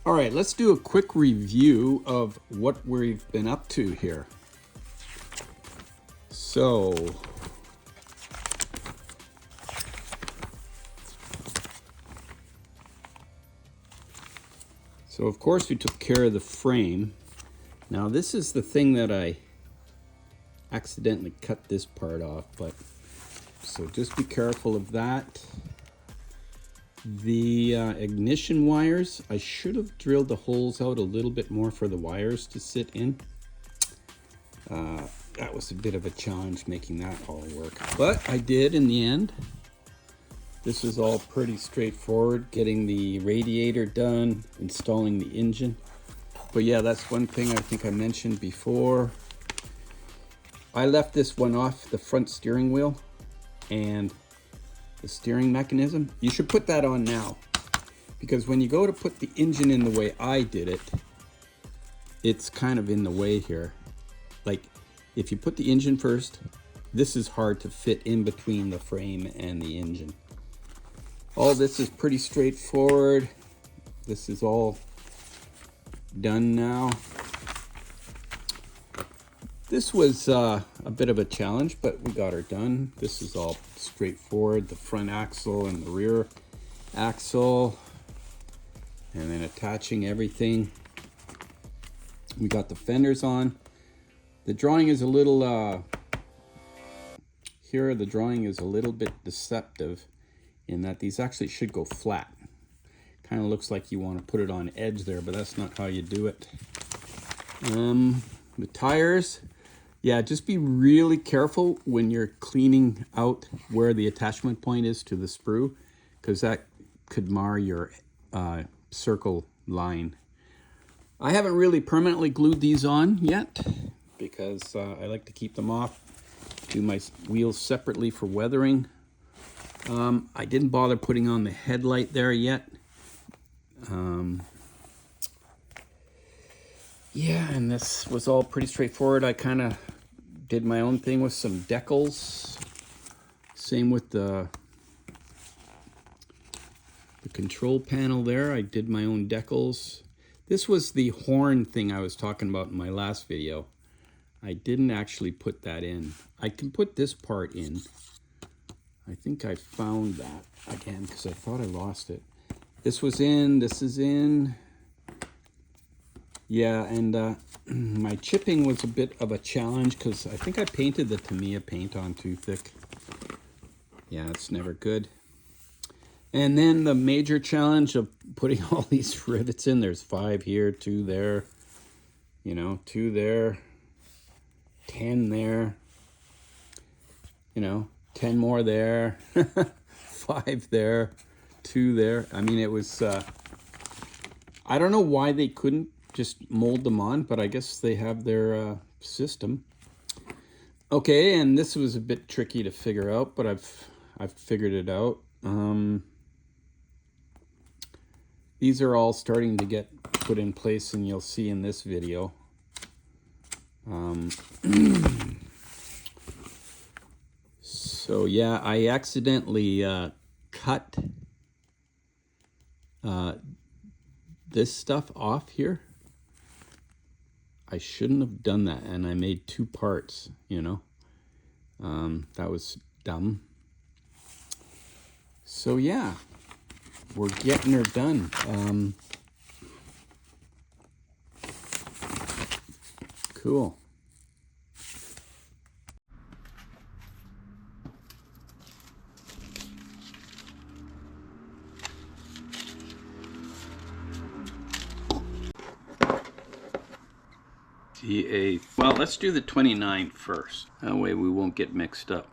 All right, let's do a quick review of what we've been up to here. So, of course we took care of the frame. Now this is the thing that I accidentally cut this part off, but so just be careful of that. The ignition wires, I should have drilled the holes out a little bit more for the wires to sit in. That was a bit of a challenge making that all work, but I did in the end. This is all pretty straightforward, getting the radiator done, installing the engine. But yeah, that's one thing I think I mentioned before. I left this one off the front steering wheel and the steering mechanism. You should put that on now, because when you go to put the engine in the way I did it, it's kind of in the way here. Like if you put the engine first, this is hard to fit in between the frame and the engine. All this is pretty straightforward. This is all done now. This was a bit of a challenge, but we got her done. This is all straightforward, the front axle and the rear axle, and then attaching everything. We got the fenders on. The drawing is a little, here the drawing is a little bit deceptive in that these actually should go flat. Kind of looks like you want to put it on edge there, but that's not how you do it. The tires. Yeah, just be really careful when you're cleaning out where the attachment point is to the sprue, because that could mar your circle line. I haven't really permanently glued these on yet because I like to keep them off, do my wheels separately for weathering. I didn't bother putting on the headlight there yet. Yeah, and this was all pretty straightforward. I kind of did my own thing with some decals. Same with the control panel there. I did my own decals. This was the horn thing I was talking about in my last video. I didn't actually put that in. I can put this part in. I think I found that again because I thought I lost it. This was in, this is in. Yeah, and my chipping was a bit of a challenge because I think I painted the Tamiya paint on too thick. Yeah, it's never good. And then the major challenge of putting all these rivets in. There's 5 here, 2 there, you know, 2 there, 10 there, you know, 10 more there, 5 there, 2 there. I mean, it was, I don't know why they couldn't just mold them on, but I guess they have their system. Okay, and this was a bit tricky to figure out, but I've figured it out. These are all starting to get put in place, and you'll see in this video. So yeah, I accidentally cut this stuff off here. I shouldn't have done that, and I made 2 parts, you know. That was dumb. So yeah, we're getting her done. Cool. the 8th. Well, let's do the 29th first. That way we won't get mixed up.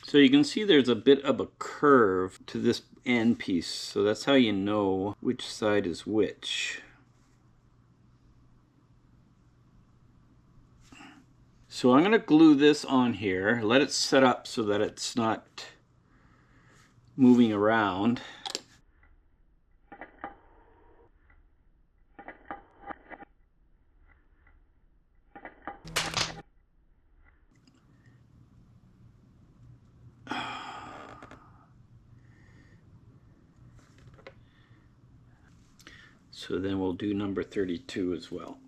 So you can see there's a bit of a curve to this end piece. So that's how you know which side is which. So I'm going to glue this on here, let it set up so that it's not moving around. So then we'll do number 32 as well.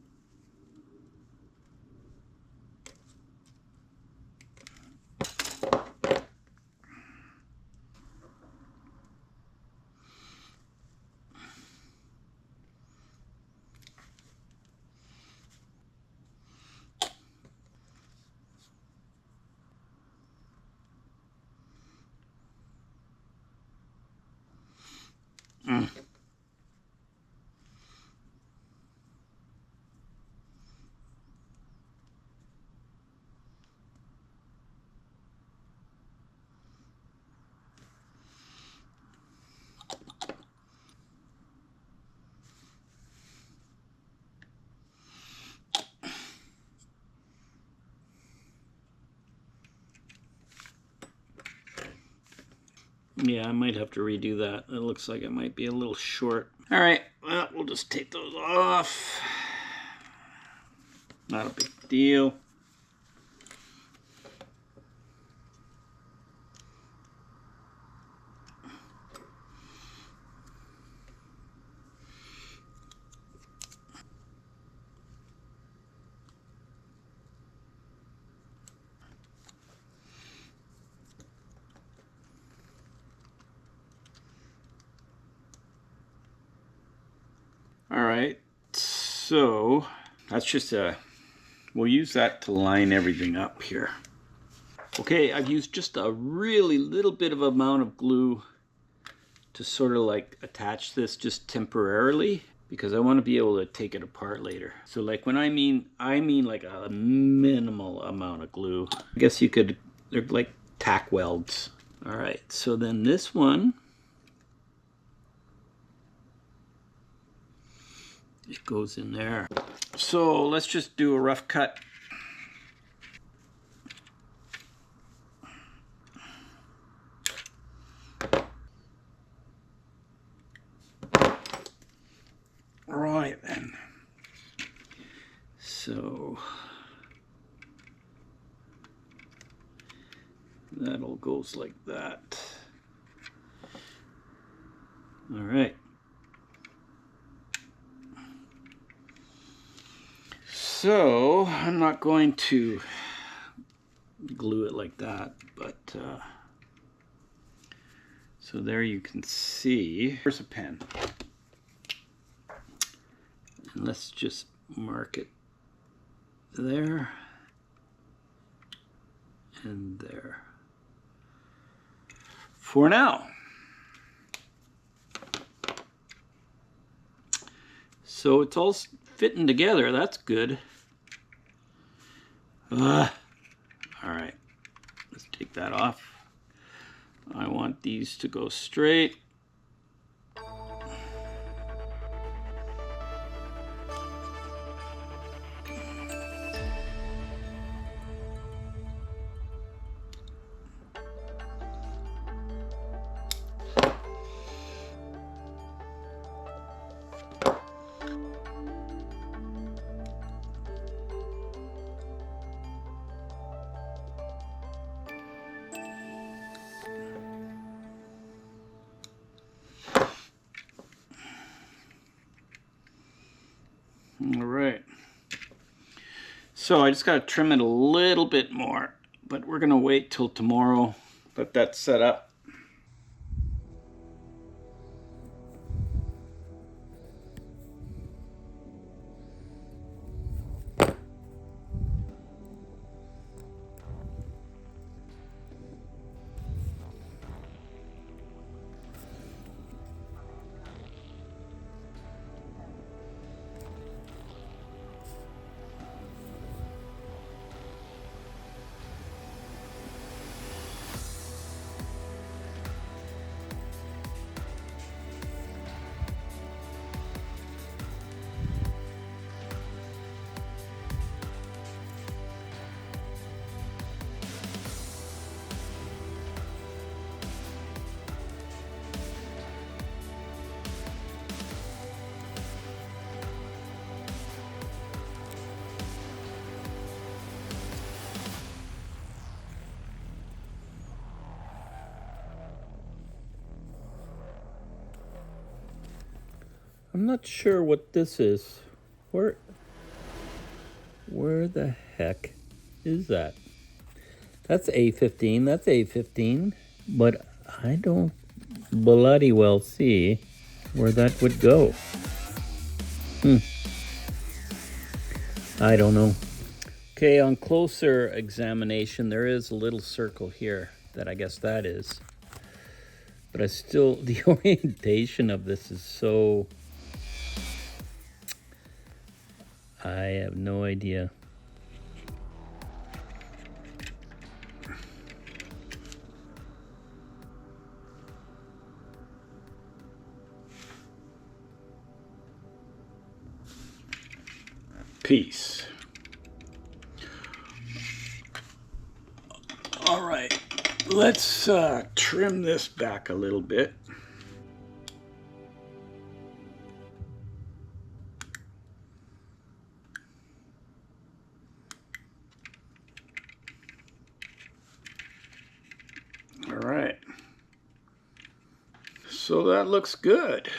Yeah, I might have to redo that. It looks like it might be a little short. All right, well, we'll just take those off. Not a big deal. All right, so that's just we'll use that to line everything up here. Okay, I've used just a really little bit of amount of glue to sort of like attach this just temporarily because I want to be able to take it apart later. So like when I mean like a minimal amount of glue. I guess you could, they're like tack welds. All right, so then this one, it goes in there. So let's just do a rough cut. Right then. So that all goes like that. All right. So I'm not going to glue it like that, but so there you can see. Here's a pen. And let's just mark it there and there for now. So it's all fitting together. That's good. All right, let's take that off. I want these to go straight. All right. So I just got to trim it a little bit more, but we're going to wait till tomorrow, let that set up. I'm not sure what this is. Where the heck is that? That's A15, that's A15, but I don't bloody well see where that would go. I don't know. Okay, on closer examination, there is a little circle here that I guess that is. But I still, the orientation of this is so, I have no idea. Peace. All right, let's trim this back a little bit. All right, so that looks good,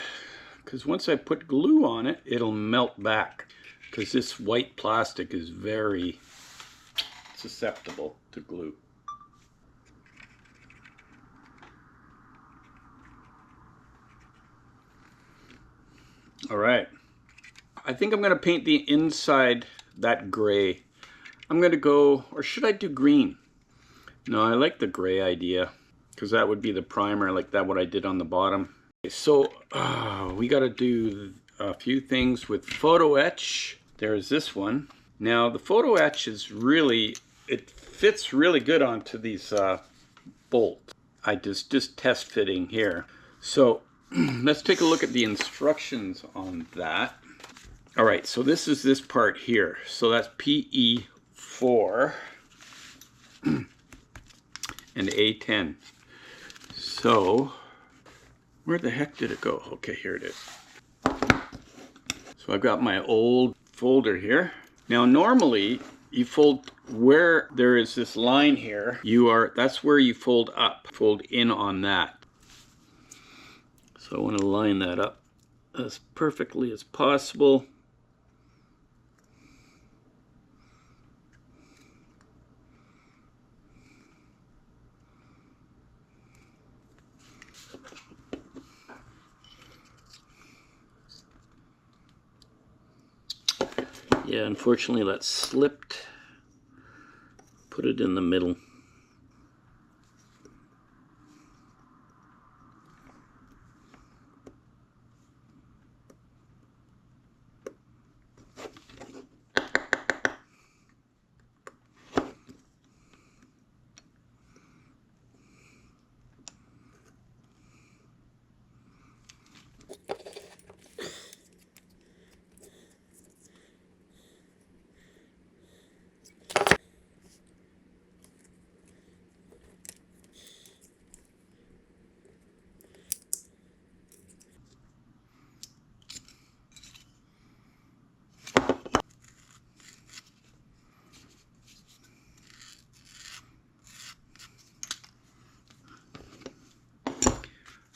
because once I put glue on it, it'll melt back, because this white plastic is very susceptible to glue. All right, I think I'm going to paint the inside that gray. I'm going to go, or should I do green? No, I like the gray idea, because that would be the primer, like that what I did on the bottom. So we got to do a few things with photo etch. There's this one. Now the photo etch is really, it fits really good onto these bolts. I just test fitting here. So let's take a look at the instructions on that. All right, so this is this part here. So that's PE4 and A10. So where the heck did it go? Okay, here it is. So I've got my old folder here. Now normally you fold where there is this line here, that's where you fold up, fold in on that. So I want to line that up as perfectly as possible. Yeah, unfortunately that slipped. Put it in the middle.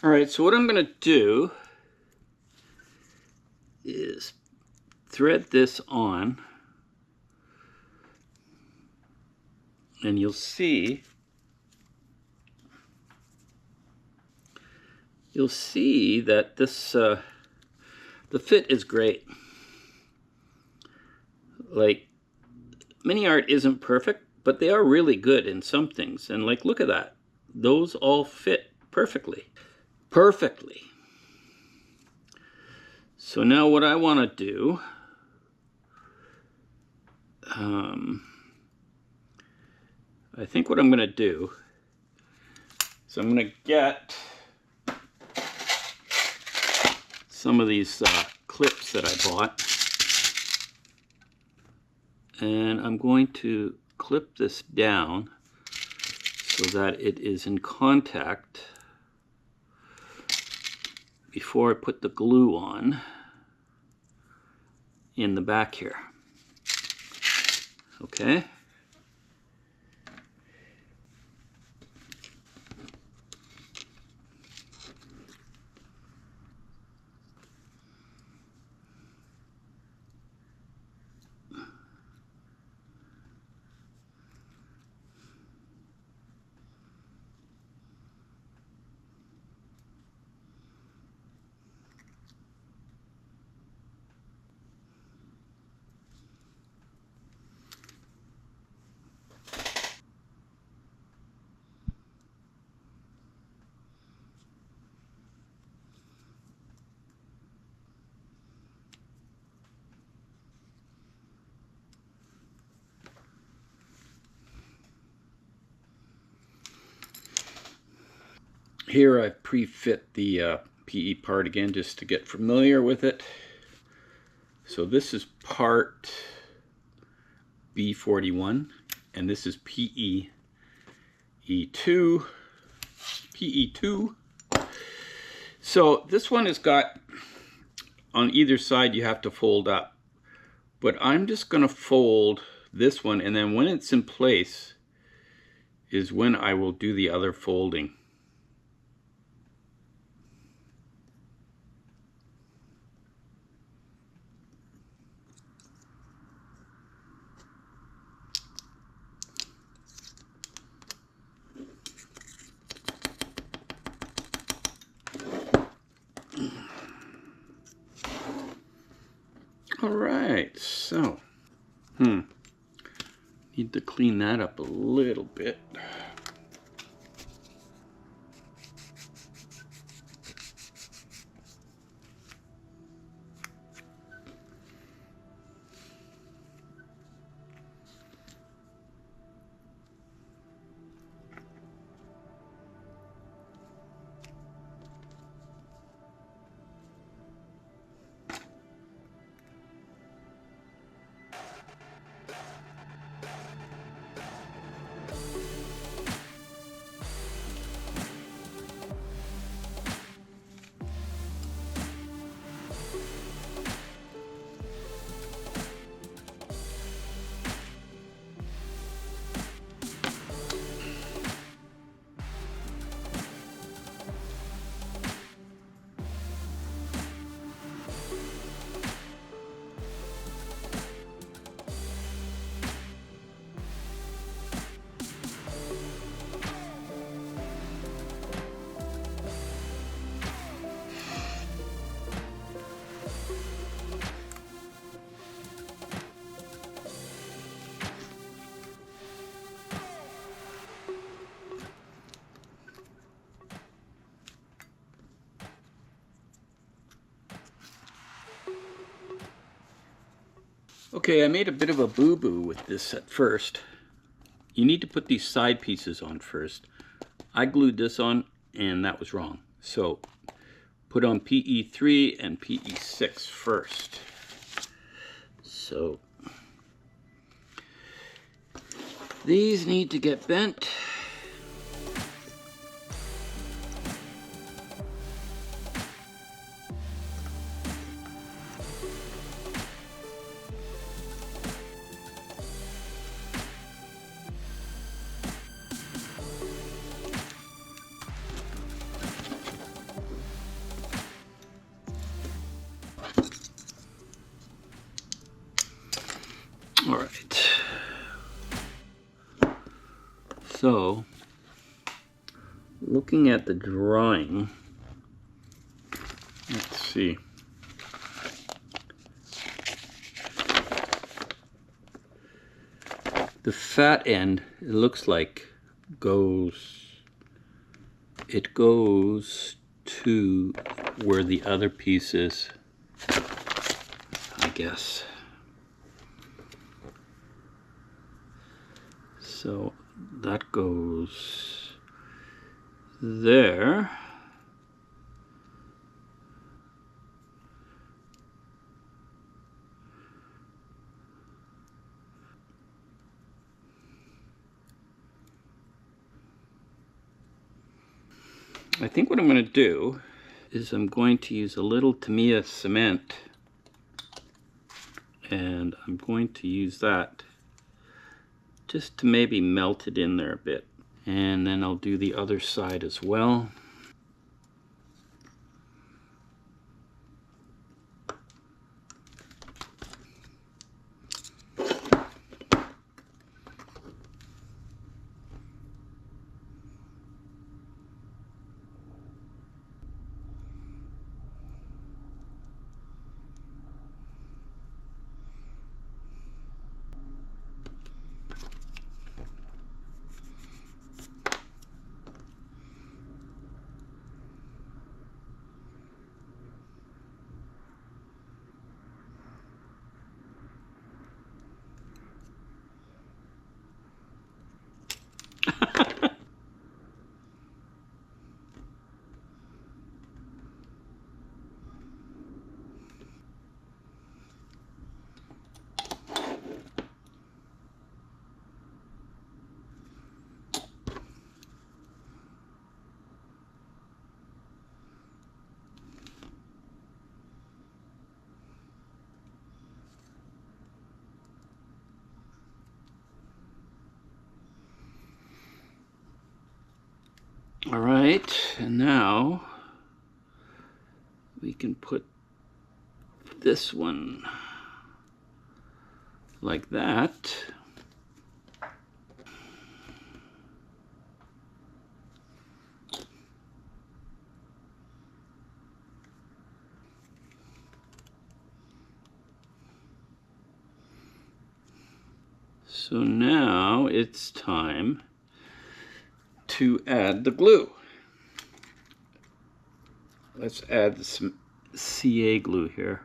All right, so what I'm going to do is thread this on, and you'll see that this the fit is great. Like, MiniArt isn't perfect, but they are really good in some things. And like, look at that. Those all fit perfectly. Perfectly. So now what I want to do, I think what I'm going to do is I'm going to get some of these clips that I bought, and I'm going to clip this down so that it is in contact before I put the glue on in the back here. Okay? Here I pre-fit the PE part again just to get familiar with it. So this is part B41 and this is PE E2, PE2. So this one has got, on either side you have to fold up, but I'm just going to fold this one, and then when it's in place is when I will do the other folding. All right, so need to clean that up a little bit. Okay, I made a bit of a boo-boo with this at first. You need to put these side pieces on first. I glued this on and that was wrong. So put on PE3 and PE6 first. So these need to get bent. All right. So, looking at the drawing, let's see. The fat end, it looks like, goes to where the other piece is, I guess. So that goes there. I think what I'm going to do is I'm going to use a little Tamiya cement, and I'm going to use that just to maybe melt it in there a bit. And then I'll do the other side as well. All right, and now we can put this one like that. So now it's time to add the glue. Let's add some CA glue here.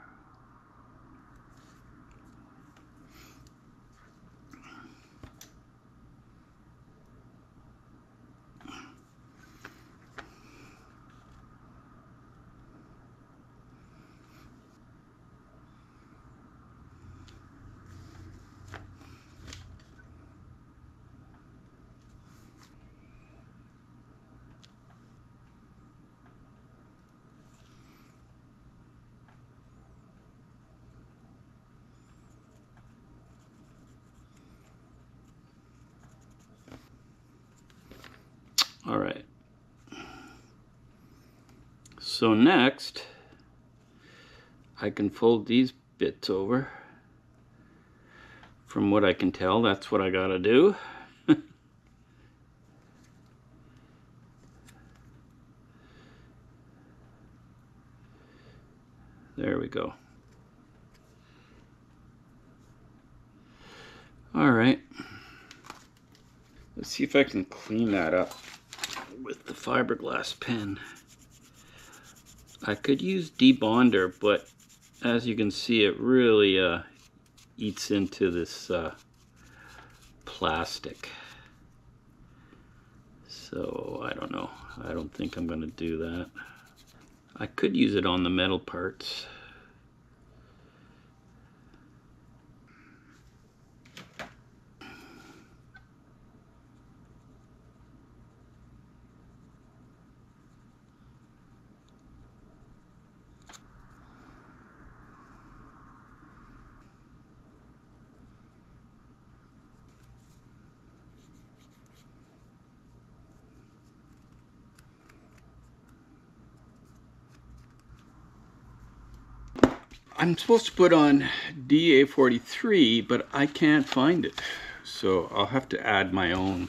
All right. So next, I can fold these bits over. From what I can tell, that's what I gotta do. There we go. All right. Let's see if I can clean that up with the fiberglass pen. I could use debonder, but as you can see, it really eats into this plastic. So I don't know. I don't think I'm going to do that. I could use it on the metal parts. I'm supposed to put on DA43, but I can't find it. So I'll have to add my own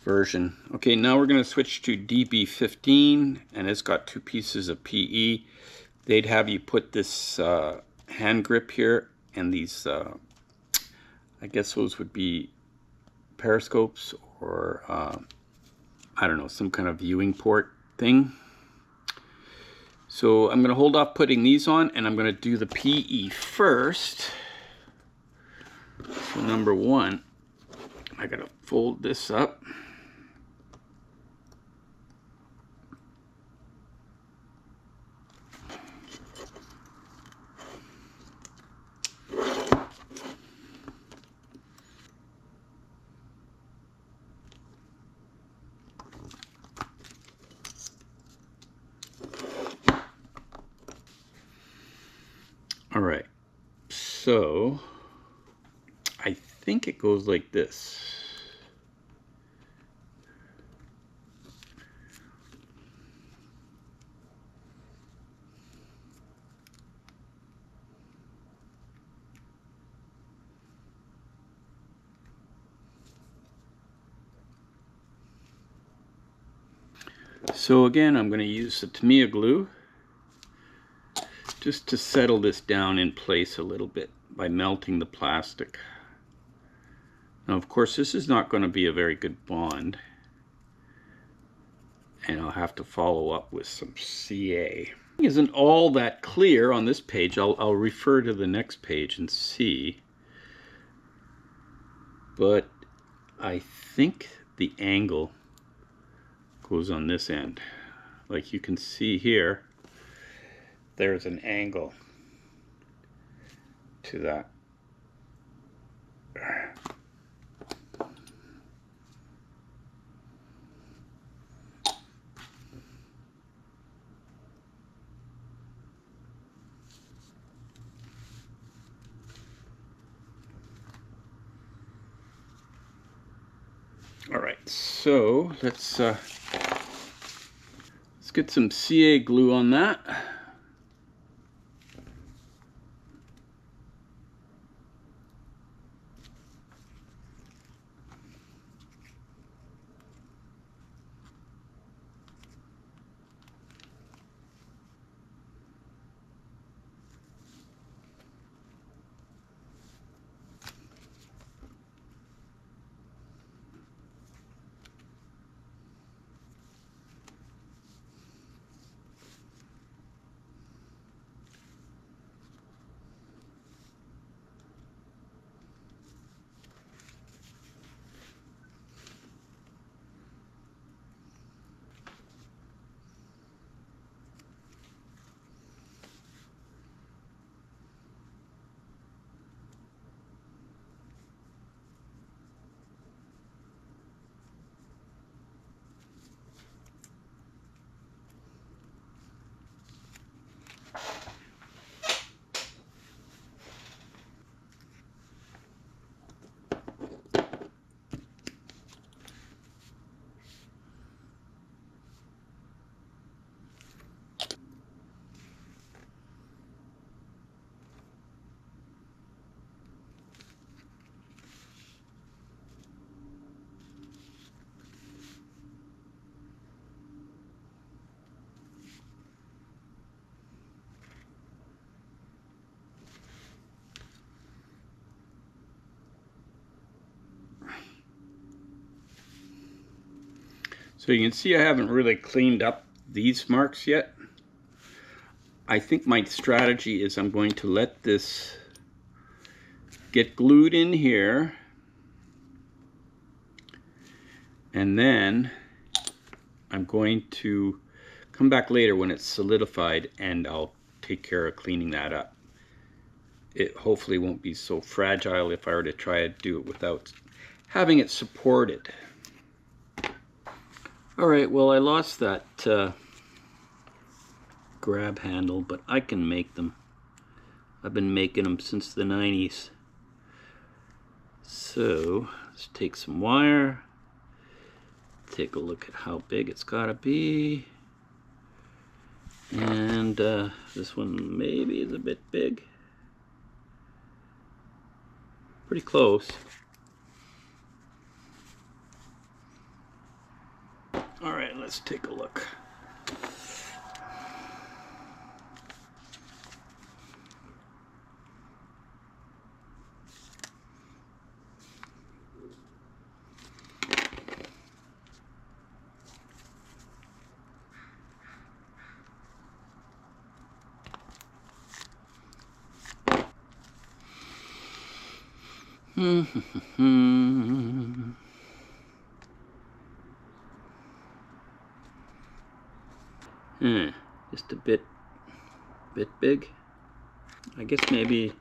version. Okay, now we're going to switch to DB15, and it's got 2 pieces of PE. They'd have you put this hand grip here, and these, I guess those would be periscopes or, I don't know, some kind of viewing port thing. So I'm going to hold off putting these on, and I'm going to do the PE first. So number 1, I got to fold this up. All right, so I think it goes like this. So again, I'm going to use the Tamiya glue just to settle this down in place a little bit by melting the plastic. Now, of course, this is not going to be a very good bond, and I'll have to follow up with some CA. It isn't all that clear on this page. I'll refer to the next page and see, but I think the angle goes on this end. Like you can see here, there's an angle to that. All right, so let's get some CA glue on that. So you can see I haven't really cleaned up these marks yet. I think my strategy is I'm going to let this get glued in here, and then I'm going to come back later when it's solidified and I'll take care of cleaning that up. It hopefully won't be so fragile if I were to try to do it without having it supported. Alright, well, I lost that grab handle, but I can make them. I've been making them since the 90s. So let's take some wire, take a look at how big it's got to be, and this one maybe is a bit big. Pretty close. Alright, let's take a look. Just a bit big. I guess maybe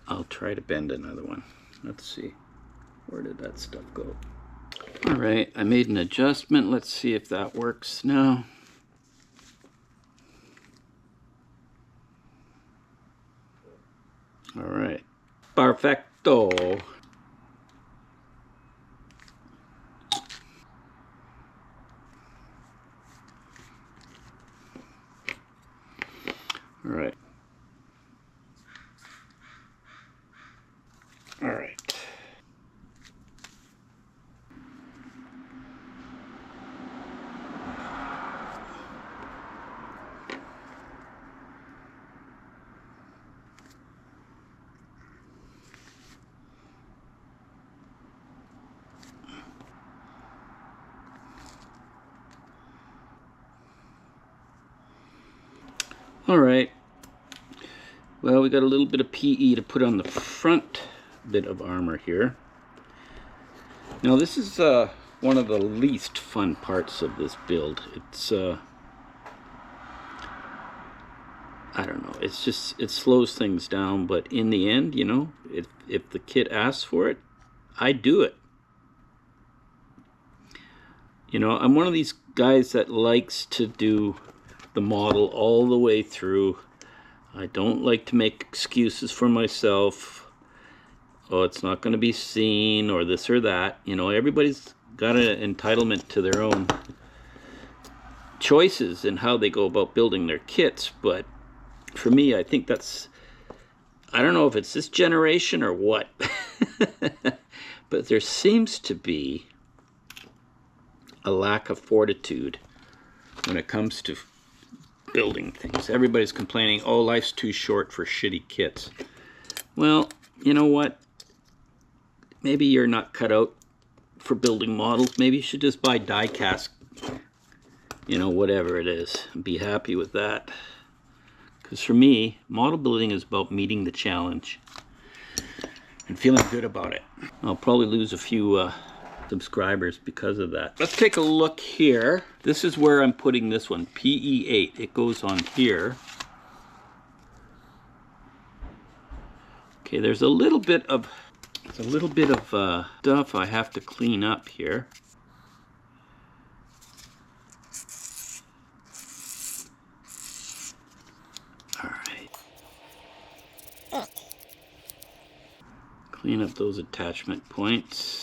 I'll try to bend another one. Let's see. Where did that stuff go? Alright, I made an adjustment. Let's see if that works now. Alright. Perfecto. Alright. Alright. Alright, well, we got a little bit of PE to put on the front bit of armor here. Now this is one of the least fun parts of this build. It's I don't know, it's just, it slows things down, but in the end, you know, if the kit asks for it, I do it. You know, I'm one of these guys that likes to do the model all the way through. I don't like to make excuses for myself. Oh, it's not going to be seen, or this or that. You know, everybody's got an entitlement to their own choices in how they go about building their kits, but for me, I think that's, I don't know if it's this generation or what, but there seems to be a lack of fortitude when it comes to building things. Everybody's complaining, oh, life's too short for shitty kits. Well, you know what? Maybe you're not cut out for building models. Maybe you should just buy die cast, you know, whatever it is, and be happy with that. Because for me, model building is about meeting the challenge and feeling good about it. I'll probably lose a few subscribers because of that. Let's take a look here. This is where I'm putting this one, PE8. It goes on here. Okay, there's a little bit of stuff I have to clean up here. All right. Clean up those attachment points.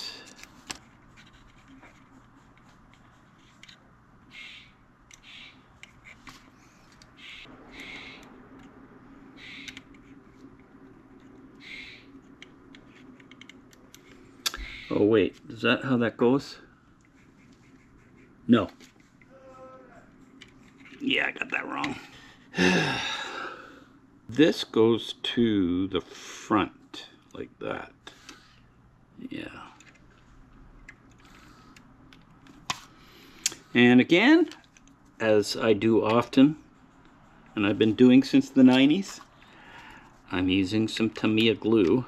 Oh wait, is that how that goes? No. Yeah, I got that wrong. This goes to the front, like that. Yeah. And again, as I do often, and I've been doing since the 90s, I'm using some Tamiya glue.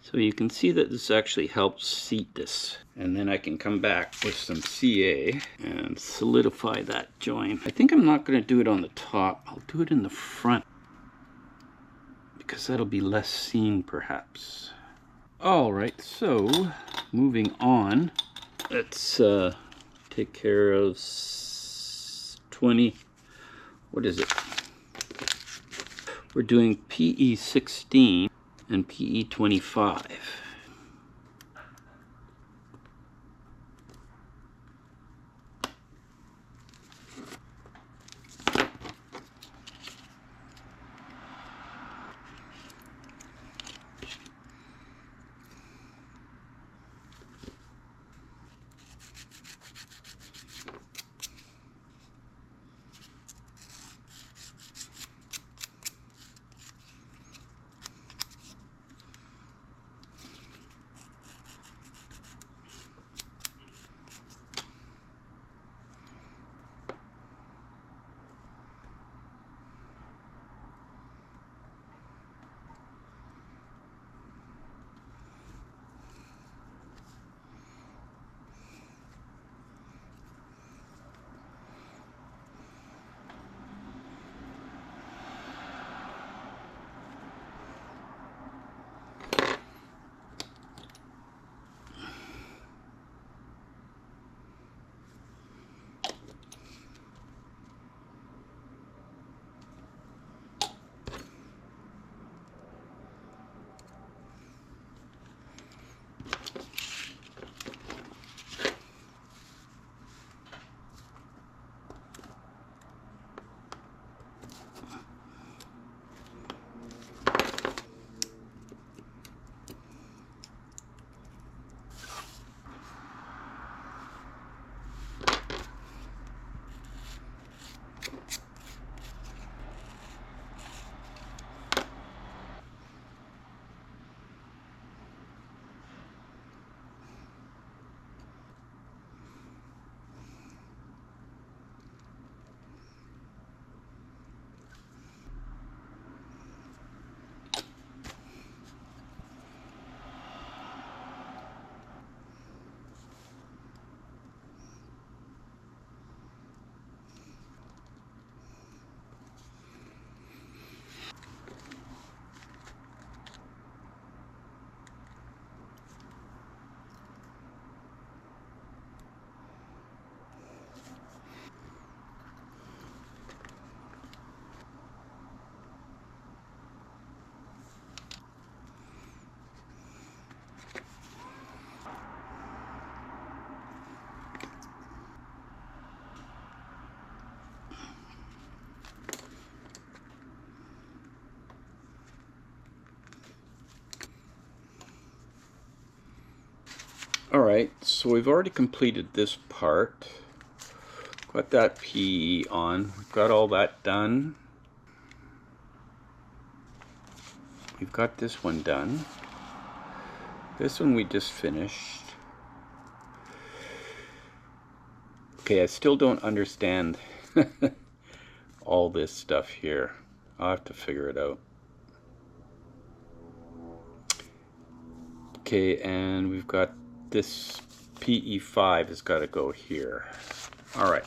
So you can see that this actually helps seat this. And then I can come back with some CA and solidify that joint. I think I'm not going to do it on the top. I'll do it in the front, because that'll be less seen perhaps. Alright, so moving on. Let's take care of 20. What is it? We're doing PE16 and PE25. Alright, so we've already completed this part. Got that PE on. We've got all that done. We've got this one done. This one we just finished. Okay, I still don't understand all this stuff here. I'll have to figure it out. Okay, and we've got this PE5 has got to go here. All right.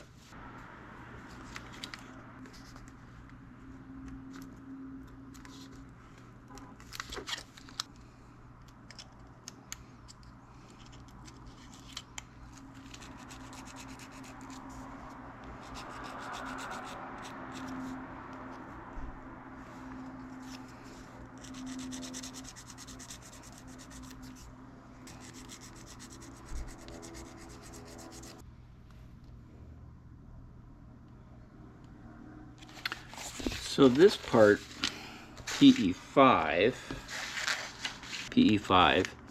So this part, PE5,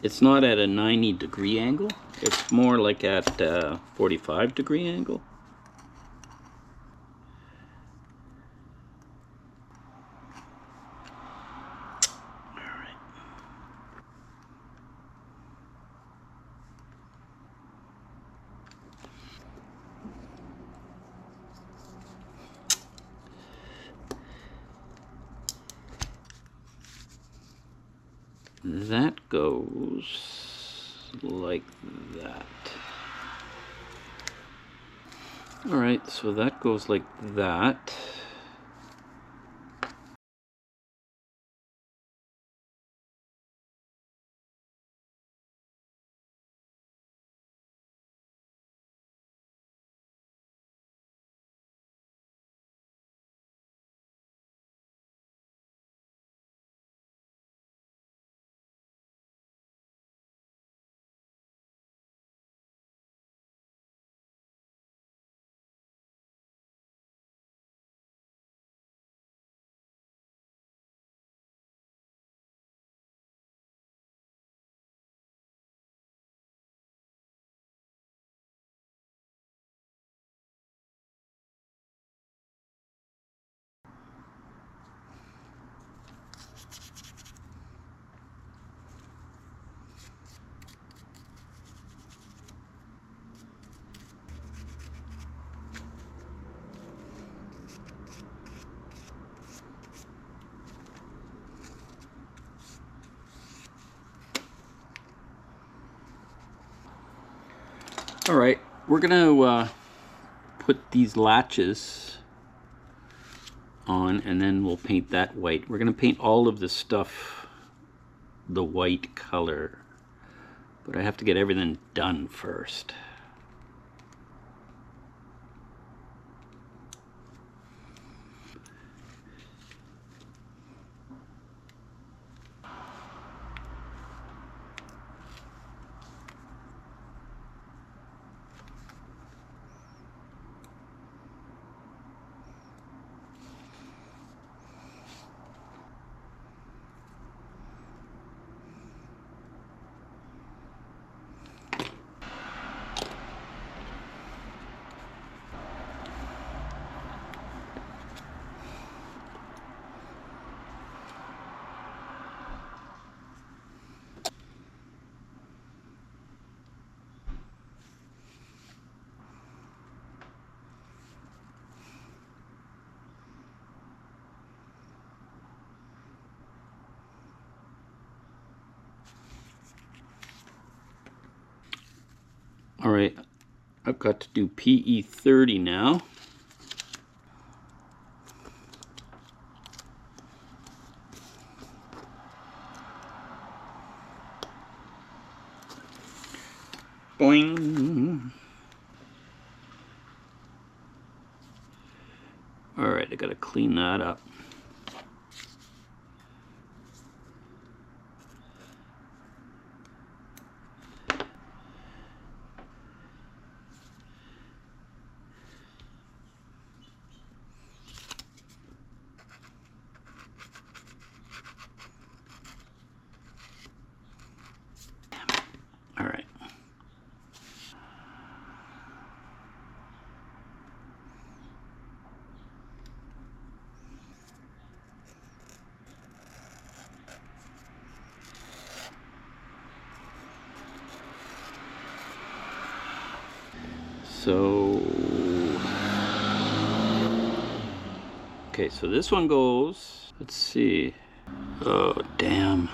it's not at a 90-degree angle. It's more like at a 45-degree angle. That goes like that. Alright, so that goes like that. Alright, we're gonna put these latches on and then we'll paint that white. We're gonna paint all of the stuff the white color, but I have to get everything done first. Alright, I've got to do PE30 now. Boing! Alright, I gotta clean that up. Alright, So, okay, so this one goes, let's see. Oh, damn.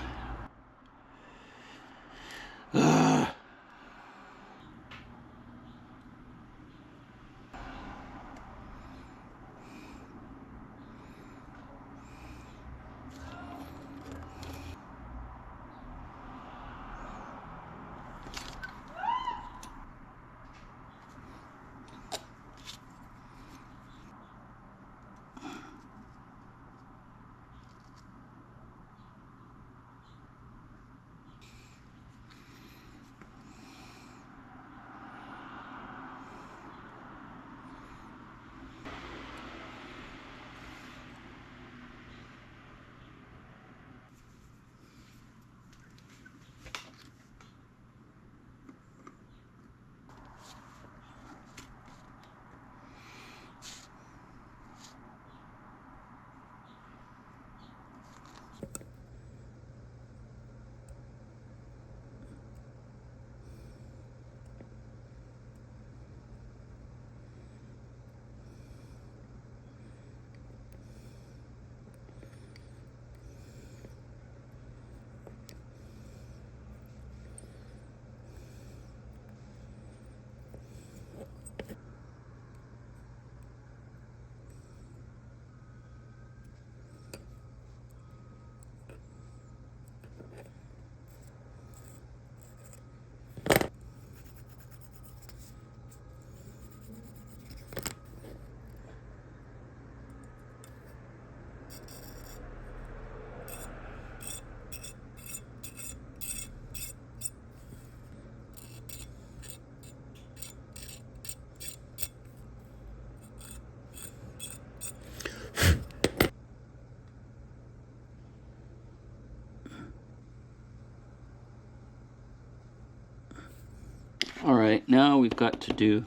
All right, now we've got to do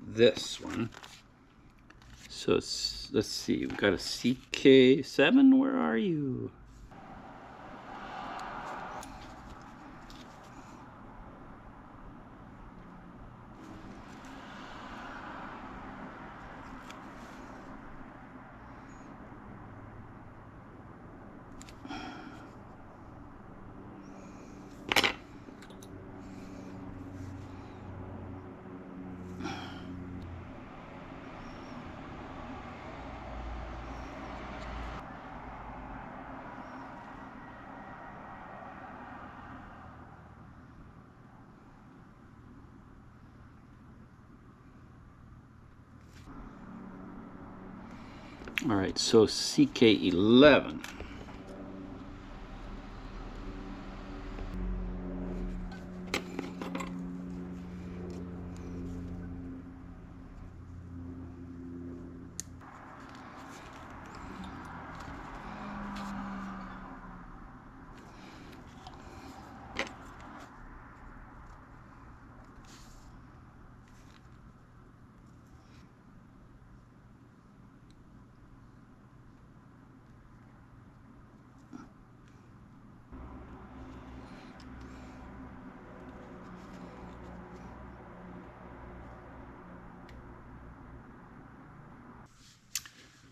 this one. So let's see, we've got a CK7, where are you? All right, so CK11.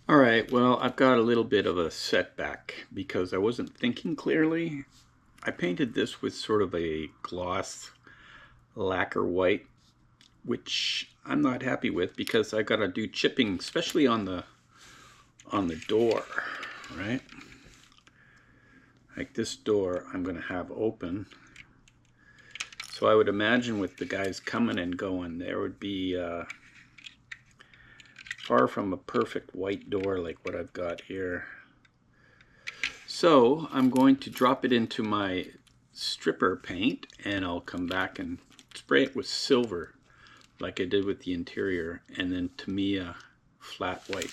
All right, well, I've got a little bit of a setback because I wasn't thinking clearly. I painted this with sort of a gloss lacquer white, which I'm not happy with because I got to do chipping, especially on the door, right? Like this door I'm going to have open. So I would imagine with the guys coming and going, there would be far from a perfect white door like what I've got here. So I'm going to drop it into my stripper paint and I'll come back and spray it with silver like I did with the interior, and then Tamiya flat white.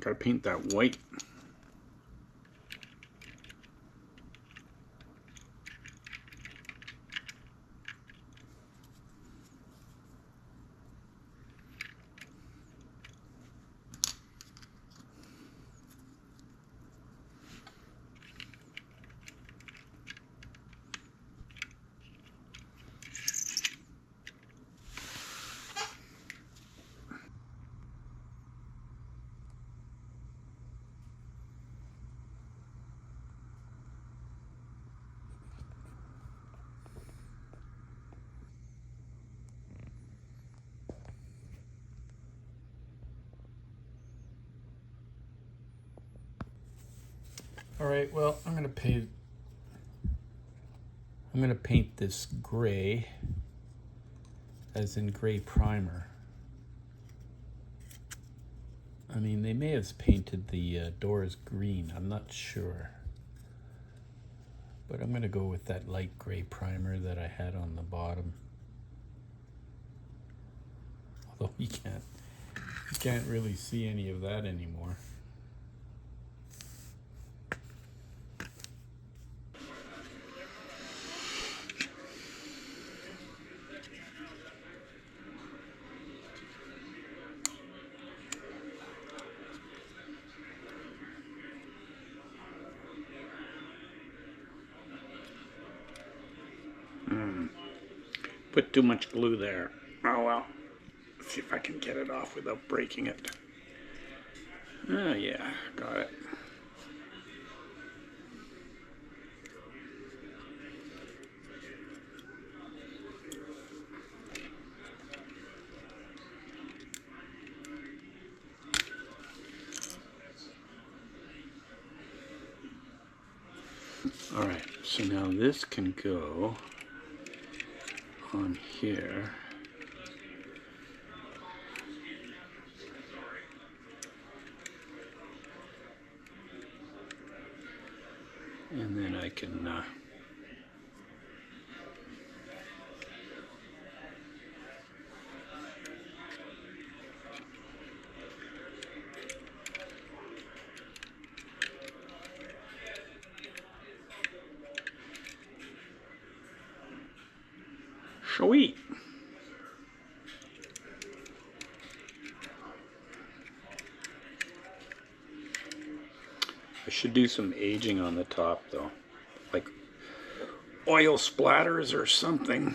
Gotta paint that white. All right, well, I'm gonna paint this gray, as in gray primer. I mean, they may have painted the doors green, I'm not sure. But I'm gonna go with that light gray primer that I had on the bottom. Although you can't really see any of that anymore. Put too much glue there. Oh well. Let's see if I can get it off without breaking it. Oh yeah, got it. Alright, so now this can go on here. And then I can sweet. I should do some aging on the top though, like oil splatters or something.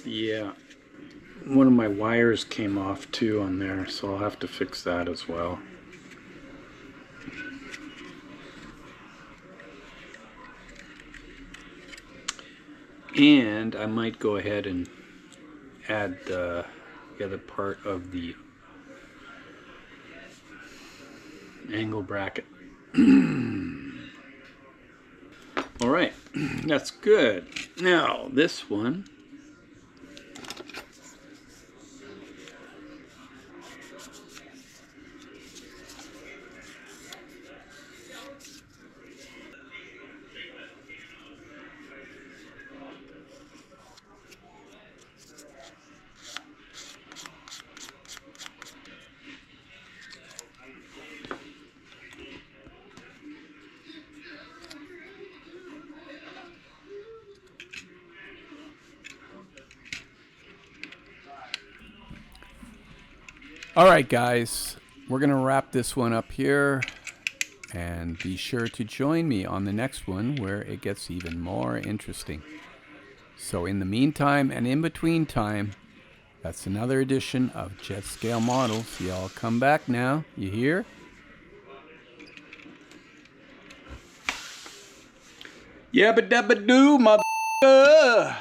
Yeah, one of my wires came off too on there, so I'll have to fix that as well. And I might go ahead and add the other part of the angle bracket. All right, that's good. Now this one, all right guys, we're gonna wrap this one up here, and be sure to join me on the next one where it gets even more interesting. So in the meantime and in between time, that's another edition of Jet Scale Models. Y'all come back now, you hear? Yabba dabba doo, mother.